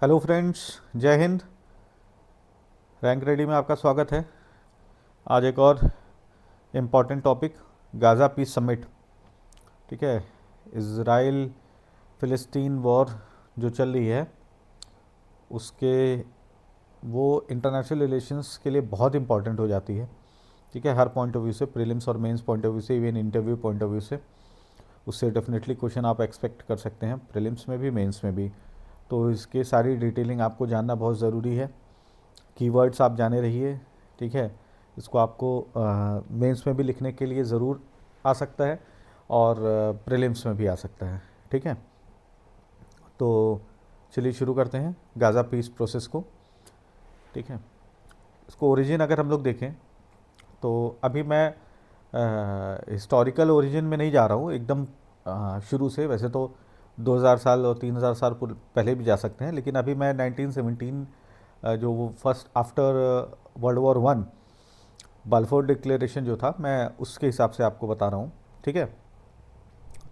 Hello friends, जय Hind. Rank ready में आपका स्वागत है। आज एक और important topic, Gaza peace summit. ठीक है, इज़राइल फ़िलिस्तीन वॉर जो चल रही है उसके वो इंटरनेशनल रिलेशंस के लिए बहुत इंपॉर्टेंट हो जाती है। ठीक है, हर पॉइंट ऑफ व्यू से, प्रीलिम्स और मेंस पॉइंट ऑफ व्यू से, even interview point of view से उससे डेफिनेटली क्वेश्चन आप एक्सपेक्ट कर सकते हैं, प्रीलिम्स में भी मेंस में भी। तो इसके सारी डिटेलिंग आपको जानना बहुत ज़रूरी है। कीवर्ड्स आप जाने रहिए। ठीक है, इसको आपको मेंस में भी लिखने के लिए ज़रूर आ सकता है और प्रीलिम्स में भी आ सकता है। ठीक है, तो चलिए शुरू करते हैं गाज़ा पीस प्रोसेस को। ठीक है, इसको ओरिजिन अगर हम लोग देखें तो अभी मैं हिस्टोरिकल ओरिजिन में नहीं जा रहा हूँ एकदम शुरू से। वैसे तो 2000 साल और 3000 साल पहले भी जा सकते हैं, लेकिन अभी मैं 1917 जो वो first after world war one Balfour declaration जो था, मैं उसके हिसाब से आपको बता रहा हूँ। ठीक है,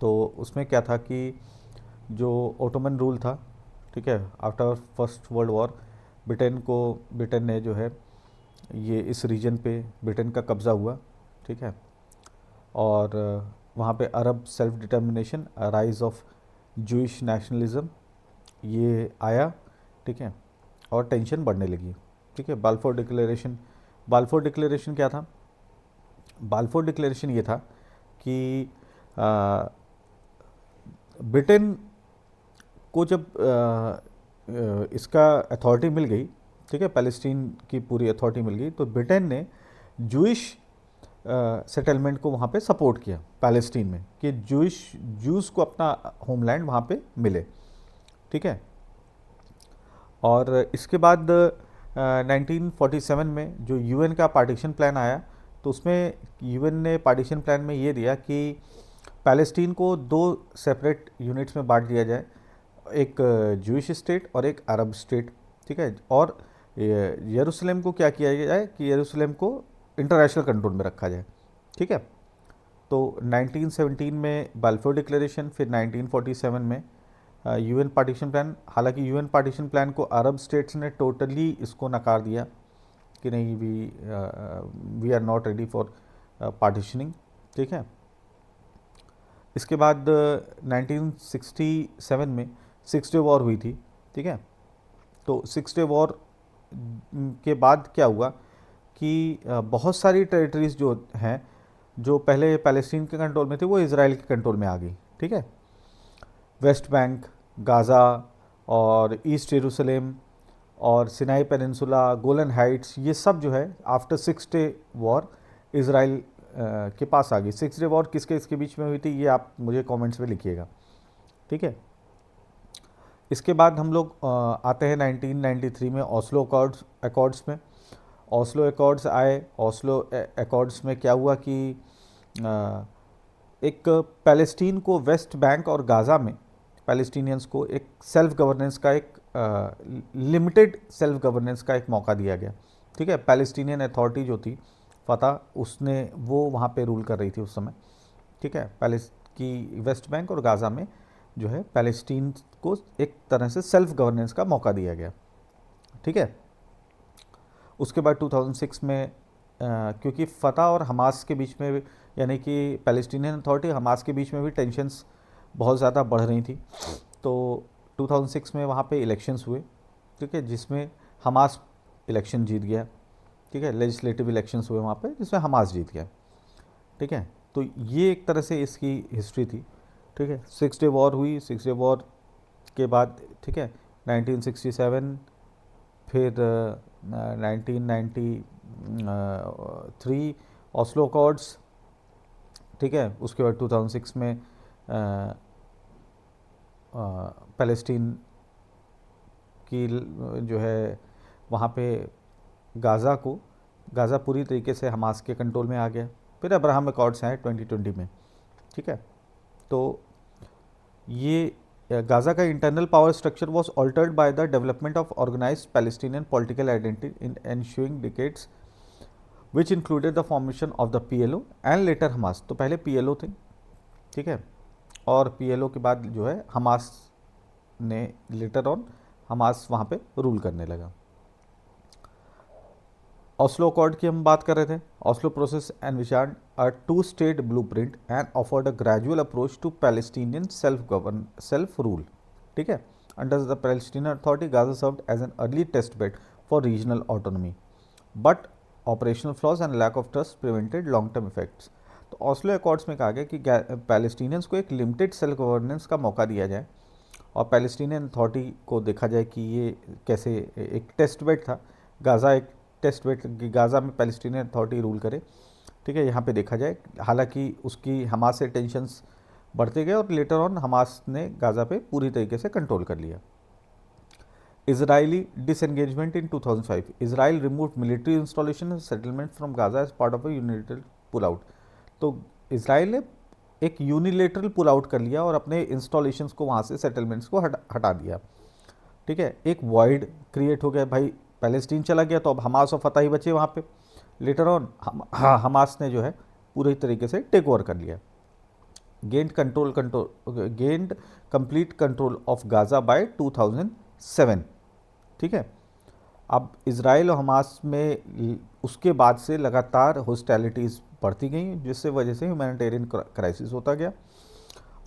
तो उसमें क्या था कि जो ओटोमन रूल था, ठीक है, after first world war Britain ने जो है ये इस रीजन पे ब्रिटेन का कब्ज़ा हुआ। ठीक है, और वहाँ पे Arab self determination, rise of Jewish nationalism ये आया। ठीक है, और टेंशन बढ़ने लगी। ठीक है, बाल्फोर डिक्लेरेशन क्या था? बाल्फोर डिक्लेरेशन ये था कि ब्रिटेन को जब इसका अथॉरिटी मिल गई, ठीक है, पैलेस्टीन की पूरी अथॉरिटी मिल गई, तो ब्रिटेन ने जूइश सेटलमेंट को वहाँ पे सपोर्ट किया पैलेस्टीन में, कि जूस को अपना होमलैंड वहाँ पे मिले। ठीक है, और इसके बाद 1947 में जो यूएन का पार्टीशन प्लान आया, तो उसमें यूएन ने पार्टीशन प्लान में ये दिया कि पैलेस्टीन को दो सेपरेट यूनिट्स में बांट दिया जाए, एक जूइश स्टेट और एक अरब स्टेट। ठीक है, और यरूशलेम को क्या किया जाए कि यरूशलेम को इंटरनेशनल कंट्रोल में रखा जाए। ठीक है, तो 1917 में बाल्फोर डिक्लेरेशन, फिर 1947 में यूएन पार्टीशन प्लान। हालांकि यूएन पार्टीशन प्लान को अरब स्टेट्स ने टोटली इसको नकार दिया कि नहीं, we are not ready for partitioning. ठीक है, इसके बाद 1967 में सिक्स डे वॉर हुई थी। ठीक है, तो सिक्स डे वॉर के बाद क्या हुआ कि बहुत सारी टेरिटरीज जो हैं, जो पहले पैलेस्टीन के कंट्रोल में थी, वो इसराइल के कंट्रोल में आ गई। ठीक है, वेस्ट बैंक, गाज़ा और ईस्ट यरूशलेम और सिनाई पेनिनसुला, गोलन हाइट्स, ये सब जो है after six day war Israel के पास आ गई। सिक्स डे वॉर किसके इसके बीच में हुई थी, ये आप मुझे कमेंट्स में लिखिएगा। ठीक है, इसके बाद हम लोग आते हैं 1993 में ओस्लो अकॉर्ड्स में। ओस्लो अकॉर्ड्स आए। ओस्लो अकॉर्ड्स में क्या हुआ कि एक पैलेस्टीन को वेस्ट बैंक और गाज़ा में पैलेस्टीनियंस को एक सेल्फ गवर्नेंस का, एक लिमिटेड सेल्फ गवर्नेंस का एक मौका दिया गया। ठीक है, पैलेस्टीनियन अथॉरिटी जो थी फतह, उसने वो वहाँ पे रूल कर रही थी उस समय। ठीक है, की वेस्ट बैंक और गाज़ा में जो है पैलेस्टीन को एक तरह से सेल्फ गवर्नेंस का मौका दिया गया। ठीक है, उसके बाद 2006 में क्योंकि फ़तह और हमास के बीच में, यानी कि पैलेस्टीनियन अथॉरिटी हमास के बीच में भी टेंशन्स बहुत ज़्यादा बढ़ रही थी, तो 2006 में वहाँ पे इलेक्शंस हुए। ठीक है, जिसमें हमास इलेक्शन जीत गया। ठीक है, लेजिस्लेटिव इलेक्शंस हुए वहाँ पे, जिसमें हमास जीत गया। ठीक है, तो ये एक तरह से इसकी हिस्ट्री थी। ठीक है, सिक्स डे वॉर हुई। सिक्स डे वॉर के बाद, ठीक है, 1967, फिर 1993 ओस्लो अकॉर्ड्स। ठीक है, उसके बाद 2006 में पैलेस्टीन की जो है वहाँ पे गाज़ा पूरी तरीके से हमास के कंट्रोल में आ गया। फिर अब्राहम अकॉर्ड्स आए 2020 में। ठीक है, तो ये गाज़ा का internal power structure was altered by the development of organised Palestinian political identity in ensuing decades which included the formation of the PLO and later Hamas. तो पहले पीएलओ थे, ठीक है, और पीएलओ के बाद जो है हमास ने लेटर ऑन हमास वहाँ पे रूल करने लगा। ऑस्लो अकॉर्ड की हम बात कर रहे थे। Oslo process envisioned a two state blueprint and offered a gradual approach to Palestinian self rule. ठीक है, under the Palestinian Authority Gaza served as an early test bed for regional autonomy, but operational flaws and lack of trust prevented long term effects. तो Oslo accords में कहा गया कि Palestinians को एक limited self governance का मौका दिया जाए और पैलेस्टीनियन अथॉरिटी को देखा जाए कि ये कैसे, एक टेस्ट बेड था गाज़ा, एक टेस्ट बेड कि गाज़ा में पैलेस्टीनियन अथॉरिटी रूल करे। ठीक है, यहाँ पे देखा जाए, हालांकि उसकी हमास से टेंशन्स बढ़ते गए और लेटर ऑन हमास ने गाज़ा पे पूरी तरीके से कंट्रोल कर लिया। Israeli disengagement in 2005. Israel removed military installation and settlement from Gaza as part of a unilateral pull out. तो इसराइल ने एक यूनिलेटरल पुल आउट कर लिया और अपने इंस्टॉलेशंस को वहाँ से, सेटलमेंट्स को हटा दिया। ठीक है, एक वॉइड क्रिएट हो गया, भाई पैलेस्टीन चला गया तो अब हमास और फतह ही बचे वहाँ पे। लेटर ऑन हमास ने जो है पूरी तरीके से टेक ओवर कर लिया। Gained complete control of Gaza by 2007। ठीक है, अब इसराइल और हमास में उसके बाद से लगातार हॉस्टैलिटीज़ बढ़ती गई, जिससे वजह से ह्यूमैनिटेरियन क्राइसिस होता गया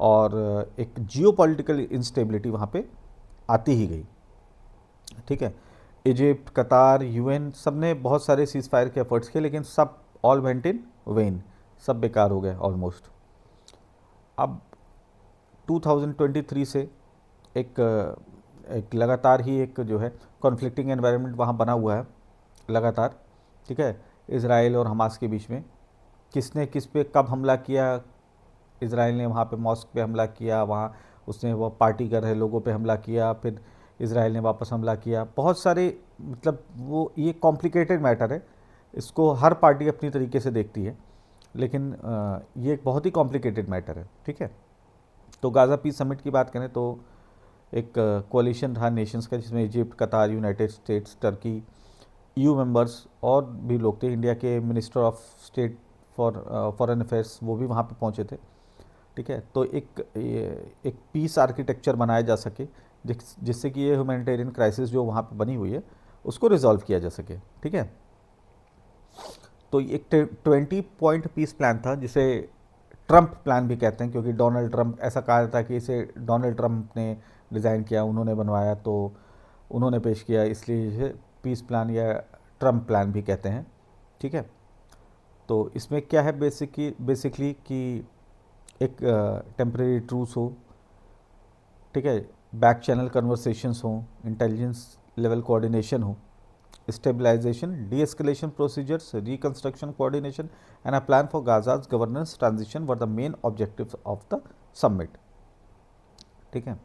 और एक जियोपॉलिटिकल इंस्टेबिलिटी वहाँ पे आती ही गई। ठीक है, इजिप्ट, कतार, यूएन सब ने बहुत सारे सीज फायर के एफर्ट्स किए, लेकिन सब ऑल वेंट इन वेन, सब बेकार हो गए ऑलमोस्ट। अब 2023 से एक लगातार ही एक जो है कॉन्फ्लिक्टिंग एनवायरनमेंट वहाँ बना हुआ है लगातार। ठीक है, इसराइल और हमास के बीच में किसने किस पे कब हमला किया। इसराइल ने वहाँ पे मॉस्क पे हमला किया, वहाँ उसने वो पार्टी कर रहे लोगों पे हमला किया, फिर इसराइल ने वापस हमला किया। बहुत सारे, मतलब वो ये कॉम्प्लिकेटेड मैटर है, इसको हर पार्टी अपनी तरीके से देखती है, लेकिन ये एक बहुत ही कॉम्प्लिकेटेड मैटर है। ठीक है, तो गाज़ा पीस समिट की बात करें तो एक कोalition था नेशंस का, जिसमें इजिप्ट, कतार, United states, Turkey, EU members और भी लोग थे। इंडिया के minister of state for foreign affairs वो भी वहाँ पे पहुँचे थे। ठीक है, तो एक पीस आर्किटेक्चर बनाया जा सके जिससे कि ये ह्यूमैनिटेरियन क्राइसिस जो वहाँ पे बनी हुई है उसको रिजॉल्व किया जा सके। ठीक है, तो एक 20 पॉइंट पीस प्लान था, जिसे ट्रंप प्लान भी कहते हैं, क्योंकि डोनाल्ड ट्रंप, ऐसा कहा जाता है कि इसे डोनाल्ड ट्रंप ने डिज़ाइन किया, उन्होंने बनवाया, तो उन्होंने पेश किया, इसलिए इसे पीस प्लान या ट्रंप प्लान भी कहते हैं। ठीक है, तो इसमें क्या है बेसिकली कि एक टेम्परेरी ट्रूस हो, ठीक है, बैक चैनल कन्वर्सेशंस हो, इंटेलिजेंस लेवल कोऑर्डिनेशन हो, stabilization, de-escalation procedures, reconstruction coordination, and a plan for Gaza's governance transition were the main objectives of the summit. ठीक है,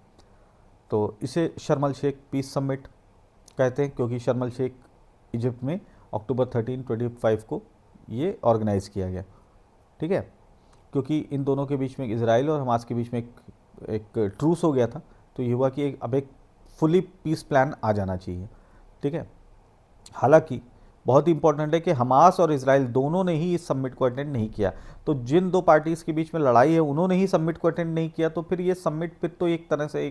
तो इसे शर्म अल शेख पीस समिट कहते हैं, क्योंकि शर्म अल शेख इजिप्ट में अक्टूबर 13, 25 को ये ऑर्गेनाइज किया गया। ठीक है, क्योंकि इन दोनों के बीच में, इसराइल और हमास के बीच में एक ट्रूस हो गया था, तो ये हुआ कि अब एक फुली पीस प्लान आ जाना चाहिए। ठीक है, हालांकि बहुत ही इंपॉर्टेंट है कि हमास और इसराइल दोनों ने ही इस समिट को अटेंड नहीं किया। तो जिन दो पार्टीज़ के बीच में लड़ाई है उन्होंने ही समिट को अटेंड नहीं किया, तो फिर ये समिट फिर तो एक तरह से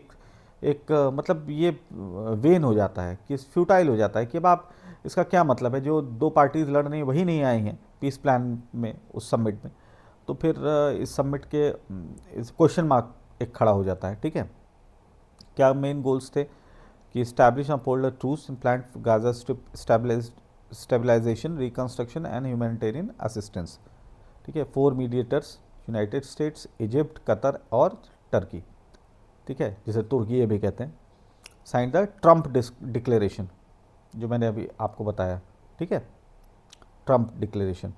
एक मतलब ये वेन हो जाता है, कि फ्यूटाइल हो जाता है, कि अब आप इसका क्या मतलब है, जो दो पार्टीज़ लड़ रही वही नहीं आए हैं पीस प्लान में, उस समिट में, तो फिर इस समिट के इस क्वेश्चन मार्क एक खड़ा हो जाता है। ठीक है, क्या मेन गोल्स थे कि establish and uphold a truce and plan for Gaza Strip stabilization, reconstruction and humanitarian assistance. ठीक है, 4 mediators, United states, Egypt, Qatar और टर्की, ठीक है, जिसे तुर्की ये भी कहते हैं, साइन द ट्रंप डिक्लेरेशन, जो मैंने अभी आपको बताया। ठीक है, ट्रंप डिक्लेरेशन।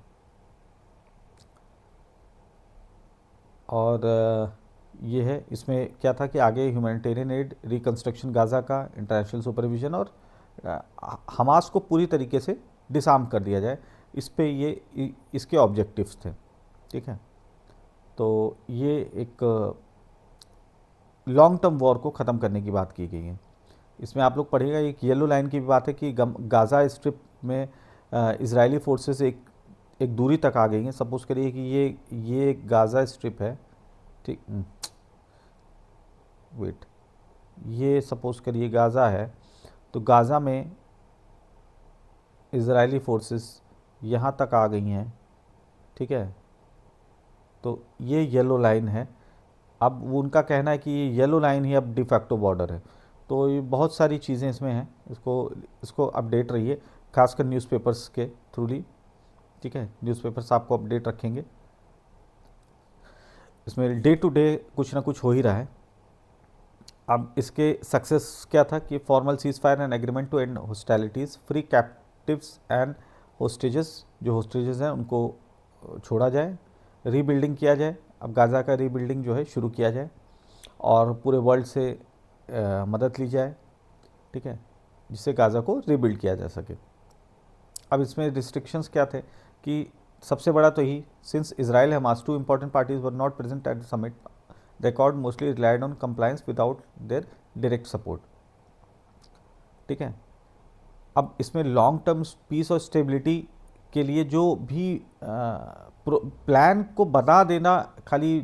और ये है, इसमें क्या था कि आगे ह्यूमैनिटेरियन एड, रिकंस्ट्रक्शन गाज़ा का, इंटरनेशनल सुपरविजन और हमास को पूरी तरीके से डिसआर्म कर दिया जाए, इस पे ये इसके ऑब्जेक्टिव्स थे। ठीक है, तो ये एक लॉन्ग टर्म वॉर को ख़त्म करने की बात की गई है। इसमें आप लोग पढ़िएगा, एक येलो लाइन की भी बात है कि गाज़ा स्ट्रिप में इजरायली फोर्सेस एक दूरी तक आ गई हैं। सपोज करिए कि ये गाज़ा स्ट्रिप है, ठीक, वेट, ये सपोज करिए गाज़ा है, तो गाज़ा में इजरायली फोर्सेस यहाँ तक आ गई हैं, ठीक है, तो ये येलो लाइन है। अब वो उनका कहना है कि ये येलो लाइन ही अब डिफैक्टो बॉर्डर है। तो ये बहुत सारी चीज़ें इसमें हैं, इसको इसको अपडेट रहिए, खासकर न्यूज़पेपर्स के थ्रूली, ठीक है, न्यूज़पेपर्स आपको अपडेट रखेंगे। इसमें डे टू डे कुछ ना कुछ हो ही रहा है। अब इसके सक्सेस क्या था कि formal ceasefire and agreement to end hostilities, free captives and hostages, जो होस्टेजेस हैं उनको छोड़ा जाए, रीबिल्डिंग किया जाए। अब गाज़ा का रीबिल्डिंग जो है शुरू किया जाए और पूरे वर्ल्ड से मदद ली जाए, ठीक है, जिससे गाज़ा को रीबिल्ड किया जा सके। अब इसमें रिस्ट्रिक्शंस क्या थे कि सबसे बड़ा तो ही, since Israel Hamas two important parties were not present at the summit, the accord mostly relied on compliance without their direct support, ठीक है। अब इसमें लॉन्ग टर्म पीस और स्टेबिलिटी के लिए जो भी प्लान को बता देना खाली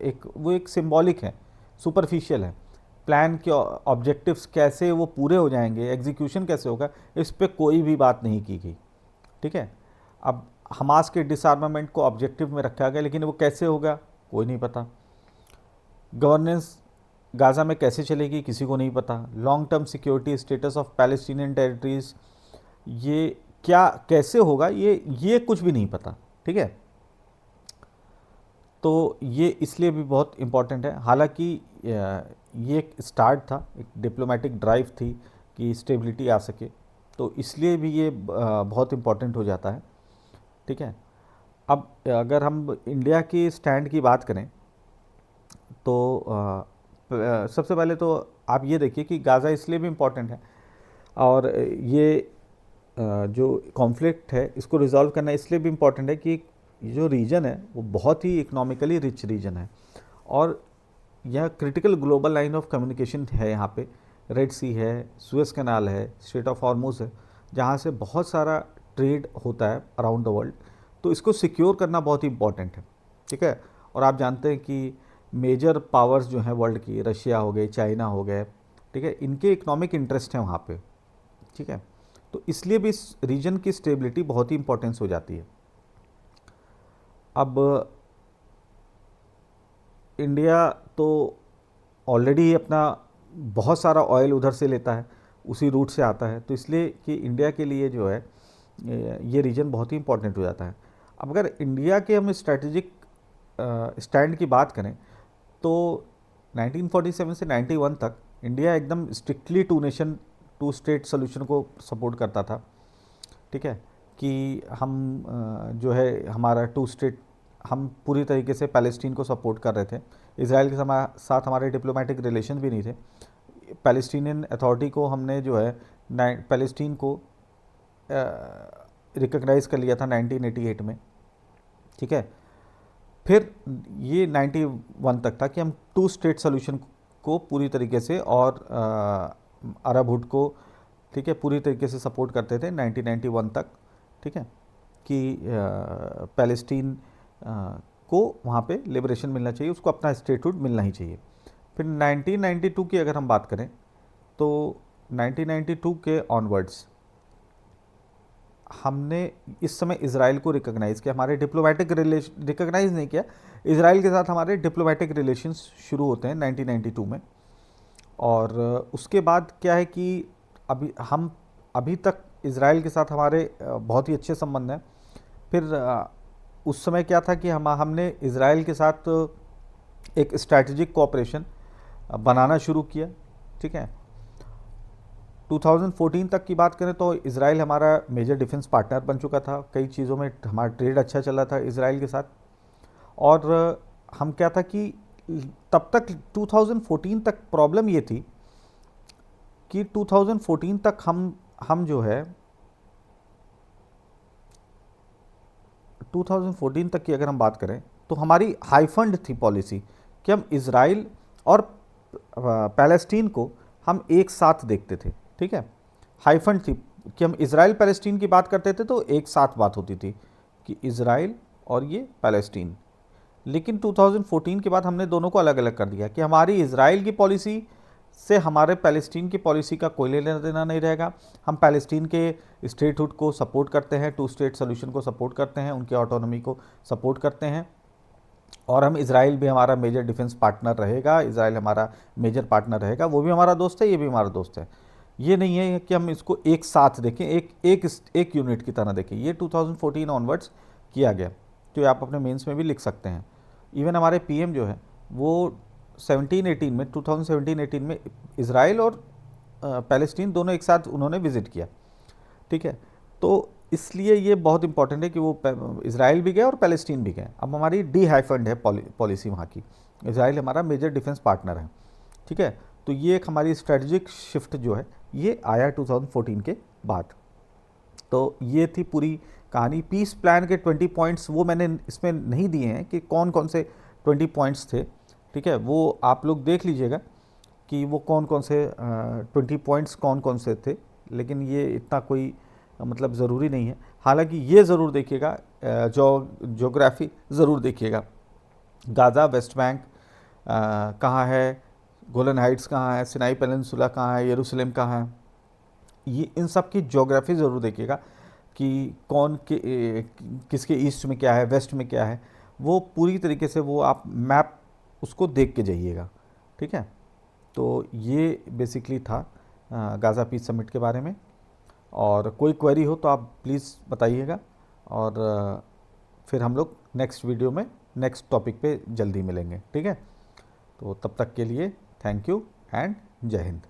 एक वो एक सिंबॉलिक है, सुपरफिशियल है। प्लान के ऑब्जेक्टिव्स कैसे वो पूरे हो जाएंगे, एग्जीक्यूशन कैसे होगा, इस पर कोई भी बात नहीं की गई, ठीक है। अब हमास के डिसआर्मामेंट को ऑब्जेक्टिव में रखा गया, लेकिन वो कैसे होगा कोई नहीं पता। गवर्नेंस गाज़ा में कैसे चलेगी किसी को नहीं पता। Long term security status of Palestinian territories, ये क्या कैसे होगा, ये कुछ भी नहीं पता, ठीक है। तो ये इसलिए भी बहुत इम्पॉर्टेंट है। हालांकि ये एक स्टार्ट था, एक डिप्लोमेटिक ड्राइव थी कि स्टेबिलिटी आ सके, तो इसलिए भी ये बहुत इम्पॉर्टेंट हो जाता है, ठीक है। अब अगर हम इंडिया की स्टैंड की बात करें तो सबसे पहले तो आप ये देखिए कि गाज़ा इसलिए भी इम्पॉर्टेंट है और ये जो कॉन्फ्लिक्ट है इसको रिजॉल्व करना इसलिए भी इम्पॉर्टेंट है कि ये जो रीजन है वो बहुत ही इकोनॉमिकली रिच रीजन है और यह critical global line of communication है। यहाँ पे रेड सी है, सुएज कैनाल है, स्ट्रेट ऑफ हॉर्मुज है, जहाँ से बहुत सारा ट्रेड होता है अराउंड द वर्ल्ड। तो इसको सिक्योर करना बहुत ही इम्पॉर्टेंट है, ठीक है। और आप जानते हैं कि मेजर पावर्स जो हैं वर्ल्ड की, रशिया हो गए, चाइना हो गए, ठीक है, इनके इकोनॉमिक इंटरेस्ट हैं वहाँ पे, ठीक है। तो इसलिए भी इस रीजन की स्टेबिलिटी बहुत ही इंपॉर्टेंस हो जाती है। अब इंडिया तो ऑलरेडी अपना बहुत सारा ऑयल उधर से लेता है, उसी रूट से आता है, तो इसलिए कि इंडिया के लिए जो है ये रीजन बहुत ही इंपॉर्टेंट हो जाता है। अब अगर इंडिया के हम स्ट्रैटेजिक स्टैंड की बात करें तो 1947 से 91 तक इंडिया एकदम strictly two nation two state solution को सपोर्ट करता था, ठीक है, कि हम जो है हमारा टू स्टेट, हम पूरी तरीके से पैलेस्टीन को सपोर्ट कर रहे थे। इसराइल के साथ हमारे डिप्लोमेटिक रिलेशन भी नहीं थे। पैलेस्टीनियन अथॉरिटी को हमने जो है पैलेस्टीन को रिकग्नाइज़ कर लिया था 1988 में, ठीक है। फिर ये 91 तक था कि हम टू स्टेट सोल्यूशन को पूरी तरीके से और अरब हुड को, ठीक है, पूरी तरीके से सपोर्ट करते थे 1991 तक, ठीक है, कि पैलेस्टीन को वहाँ पे लिबरेशन मिलना चाहिए, उसको अपना स्टेटहुड मिलना ही चाहिए। फिर 1992 की अगर हम बात करें तो 1992 के ऑनवर्ड्स हमने इस समय इसराइल को रिकॉग्नाइज़ किया, हमारे डिप्लोमेटिक रिलेशन, रिकॉग्नाइज़ नहीं किया, इसराइल के साथ हमारे डिप्लोमेटिक रिलेशंस शुरू होते हैं 1992 में। और उसके बाद क्या है कि अभी तक इसराइल के साथ हमारे बहुत ही अच्छे संबंध हैं। फिर उस समय क्या था कि हमने इसराइल के साथ एक स्ट्रैटेजिक कोऑपरेशन बनाना शुरू किया, ठीक है। 2014 तक की बात करें तो इसराइल हमारा मेजर डिफेंस पार्टनर बन चुका था, कई चीज़ों में हमारा ट्रेड अच्छा चल रहा था इसराइल के साथ। और हम क्या था कि तब तक 2014 तक प्रॉब्लम ये थी कि 2014 तक हम जो है 2014 तक की अगर हम बात करें तो हमारी हाईफंड थी पॉलिसी कि हम इसराइल और पैलेस्टीन को हम एक साथ देखते थे, ठीक है। हाईफंड थी कि हम इसराइल पैलेस्टीन की बात करते थे तो एक साथ बात होती थी कि इसराइल और ये पैलेस्टीन। लेकिन 2014 के बाद हमने दोनों को अलग अलग कर दिया कि हमारी इसराइल की पॉलिसी से हमारे पैलेस्टीन की पॉलिसी का कोई लेना देना नहीं रहेगा। हम पैलेस्टीन के स्टेटहुड को सपोर्ट करते हैं, टू स्टेट सोल्यूशन को सपोर्ट करते हैं, उनकी ऑटोनॉमी को सपोर्ट करते हैं। और हम इज़राइल भी हमारा मेजर डिफेंस पार्टनर रहेगा, इज़राइल हमारा मेजर पार्टनर रहेगा, वो भी हमारा दोस्त है, ये भी हमारा दोस्त है। ये नहीं है कि हम इसको एक साथ देखें, एक यूनिट की तरह देखें। ये 2014 ऑनवर्ड्स किया गया, तो ये आप अपने मेंस में भी लिख सकते हैं। इवन हमारे पीएम जो है वो 17-18 में 2017-18 में इज़राइल और पैलेस्टीन दोनों एक साथ उन्होंने विज़िट किया, ठीक है। तो इसलिए ये बहुत इंपॉर्टेंट है कि वो इज़राइल भी गए और पैलेस्टीन भी गए। अब हमारी डी हाइफंड है पॉलिसी वहाँ की, इज़राइल हमारा मेजर डिफेंस पार्टनर है, ठीक है। तो ये एक हमारी स्ट्रेटजिक शिफ्ट जो है ये आया 2014 के बाद। तो ये थी पूरी कहानी। पीस प्लान के 20 पॉइंट्स वो मैंने इसमें नहीं दिए हैं कि कौन कौन से 20 पॉइंट्स थे, ठीक है। वो आप लोग देख लीजिएगा कि वो कौन कौन से 20 पॉइंट्स कौन कौन से थे, लेकिन ये इतना कोई मतलब ज़रूरी नहीं है। हालांकि ये ज़रूर देखिएगा, जोग्राफ़ी ज़रूर देखिएगा, गाज़ा, वेस्ट बैंक कहाँ है, गोलन हाइट्स कहाँ है, सिनाई पेनिनसुला कहाँ है, यरूशलेम कहाँ है, ये इन सब की ज्योग्राफी ज़रूर देखिएगा कि कौन के किसके ईस्ट में क्या है, वेस्ट में क्या है, वो पूरी तरीके से वो आप मैप उसको देख के जाइएगा, ठीक है। तो ये बेसिकली था गाज़ा पीस समिट के बारे में। और कोई क्वेरी हो तो आप प्लीज़ बताइएगा, और फिर हम लोग नेक्स्ट वीडियो में नेक्स्ट टॉपिक पे जल्दी मिलेंगे, ठीक है। तो तब तक के लिए थैंक यू एंड जय हिंद।